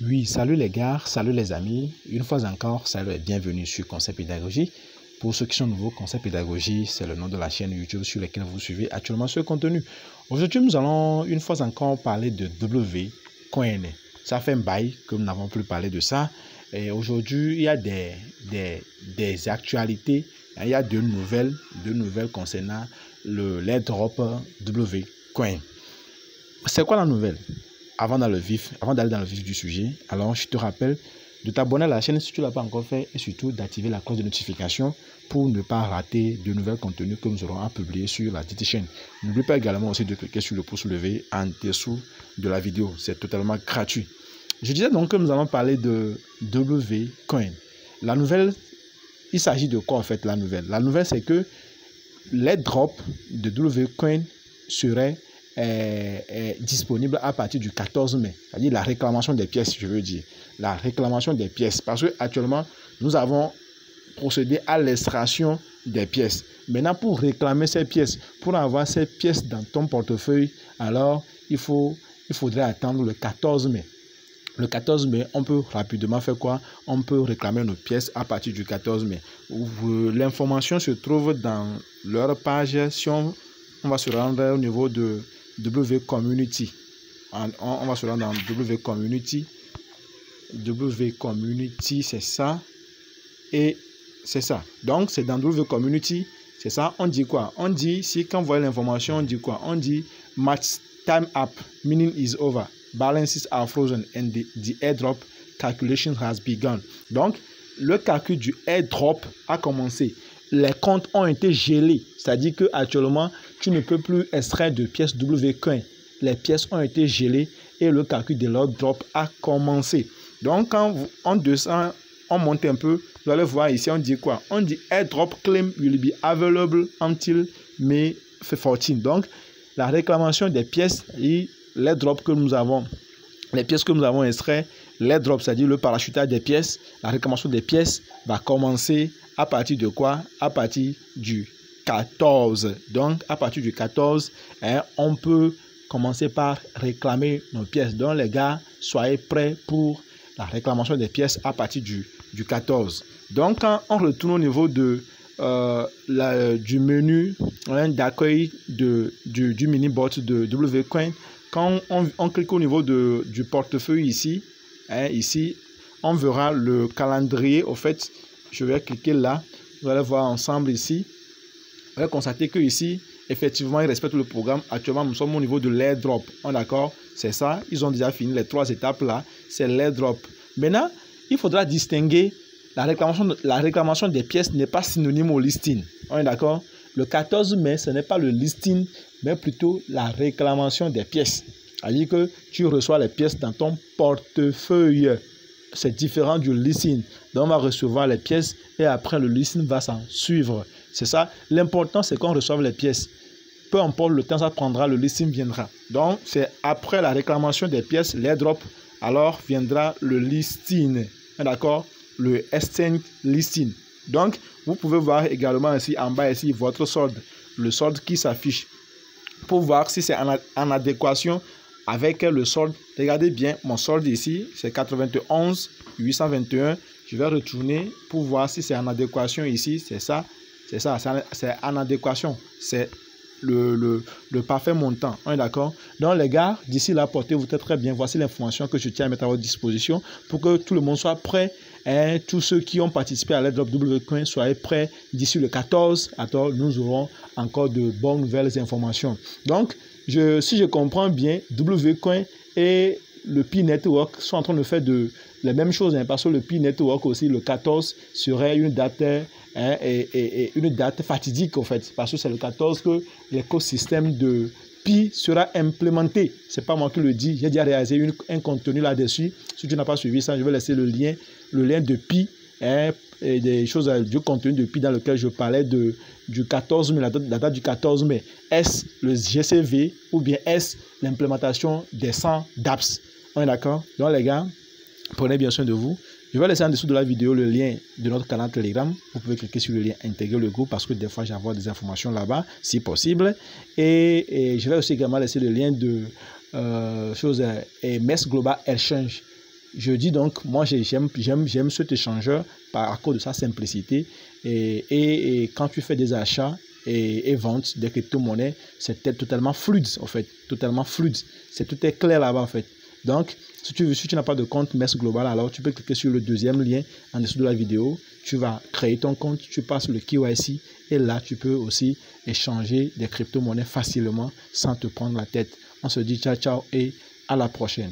Oui, salut les gars, salut les amis. Une fois encore, salut et bienvenue sur Concept Pédagogie. Pour ceux qui sont nouveaux, Concept Pédagogie, c'est le nom de la chaîne YouTube sur laquelle vous suivez actuellement ce contenu. Aujourd'hui, nous allons une fois encore parler de WCoin. Ça fait un bail que nous n'avons plus parlé de ça. Et aujourd'hui, il y a des actualités, il y a deux nouvelles concernant l'airdrop WCoin. C'est quoi la nouvelle? Avant d'aller dans le vif du sujet, alors je te rappelle de t'abonner à la chaîne si tu ne l'as pas encore fait et surtout d'activer la cloche de notification pour ne pas rater de nouveaux contenus que nous aurons à publier sur la dite chaîne. N'oublie pas également aussi de cliquer sur le pouce levé en dessous de la vidéo. C'est totalement gratuit. Je disais donc que nous allons parler de WCoin. La nouvelle, il s'agit de quoi en fait la nouvelle? La nouvelle, c'est que l'airdrop de WCoin serait disponible à partir du 14 mai, c'est-à-dire la réclamation des pièces, je veux dire, la réclamation des pièces, parce que actuellement nous avons procédé à l'extraction des pièces. Maintenant, pour réclamer ces pièces, pour avoir ces pièces dans ton portefeuille, alors il faudrait attendre le 14 mai. Le 14 mai, on peut rapidement faire quoi? On peut réclamer nos pièces à partir du 14 mai. L'information se trouve dans leur page. Si on va se rendre au niveau de WCommunity. On va se rendre dans WCommunity. WCommunity, c'est ça. Et c'est ça. Donc, c'est dans WCommunity. C'est ça. On dit quoi? On dit, si quand vous voyez l'information, on dit quoi? On dit match time up, meaning is over. Balances are frozen and the airdrop calculation has begun. Donc, le calcul du airdrop a commencé. Les comptes ont été gelés. C'est-à-dire qu'actuellement, tu ne peux plus extraire de pièces WCoin. Les pièces ont été gelées et le calcul de l'airdrop a commencé. Donc, quand on descend, on monte un peu, vous allez voir ici, on dit quoi? On dit airdrop claim will be available until May 14. Donc, la réclamation des pièces et l'airdrop que nous avons, les pièces que nous avons extraites, l'airdrop, c'est-à-dire le parachutage des pièces, la réclamation des pièces va commencer à partir de quoi? À partir du 14. Donc, à partir du 14, on peut commencer par réclamer nos pièces. Donc, les gars, soyez prêts pour la réclamation des pièces à partir du 14. Donc, quand on retourne au niveau de, du menu d'accueil du mini-bot de WCoin, quand on clique au niveau du portefeuille ici, ici, on verra le calendrier. Au fait, je vais cliquer là. Vous allez voir ensemble ici. Vous allez constater que ici, effectivement, ils respectent le programme. Actuellement, nous sommes au niveau de l'airdrop. D'accord? C'est ça. Ils ont déjà fini les 3 étapes là. C'est l'airdrop. Maintenant, il faudra distinguer la réclamation des pièces n'est pas synonyme au listing. On est d'accord? Le 14 mai, ce n'est pas le listing, mais plutôt la réclamation des pièces. C'est-à-dire que tu reçois les pièces dans ton portefeuille. C'est différent du listing. Donc, on va recevoir les pièces et après, le listing va s'en suivre. C'est ça. L'important, c'est qu'on reçoive les pièces. Peu importe le temps, ça prendra, le listing viendra. Donc, c'est après la réclamation des pièces, l'airdrop, alors viendra le listing. D'accord? Le exchange listing. Donc, vous pouvez voir également ici en bas, ici, votre solde. Le solde qui s'affiche. Pour voir si c'est en adéquation avec le solde. Regardez bien, mon solde ici, c'est 91 821. Je vais retourner pour voir si c'est en adéquation ici. C'est ça. C'est ça. C'est en adéquation. C'est le parfait montant. On est d'accord? Donc, les gars, d'ici là, portez-vous très bien. Voici l'information que je tiens à mettre à votre disposition pour que tout le monde soit prêt. Et tous ceux qui ont participé à l'airdrop WCoin, soyez prêts d'ici le 14. Alors, nous aurons encore de bonnes nouvelles informations. Donc, si je comprends bien, WCoin et le Pi Network sont en train de faire les mêmes choses, parce que le Pi Network aussi, le 14, serait une date, une date fatidique en fait, parce que c'est le 14 que l'écosystème de Pi sera implémenté. C'est pas moi qui le dis, j'ai déjà réalisé un contenu là-dessus. Si tu n'as pas suivi ça, je vais laisser le lien de Pi, et des choses, du contenu de Pi dans lequel je parlais du 14 mai, la date du 14 mai. Est-ce le GCV ou bien est-ce l'implémentation des 100 dApps? On est d'accord? Donc les gars, prenez bien soin de vous. Je vais laisser en dessous de la vidéo le lien de notre canal Telegram. Vous pouvez cliquer sur le lien intégrer le groupe parce que des fois j'envoie des informations là-bas si possible. Et je vais aussi également laisser le lien de MES Global Exchange. je dis donc, moi j'aime cet échangeur à cause de sa simplicité et quand tu fais des achats et ventes des crypto-monnaies, c'est totalement fluide en fait, totalement fluide, tout est clair là-bas en fait. Donc, si tu n'as pas de compte MERS Global, alors tu peux cliquer sur le deuxième lien en dessous de la vidéo. Tu vas créer ton compte, tu passes le KYC et là, tu peux aussi échanger des crypto-monnaies facilement sans te prendre la tête. On se dit ciao, ciao et à la prochaine.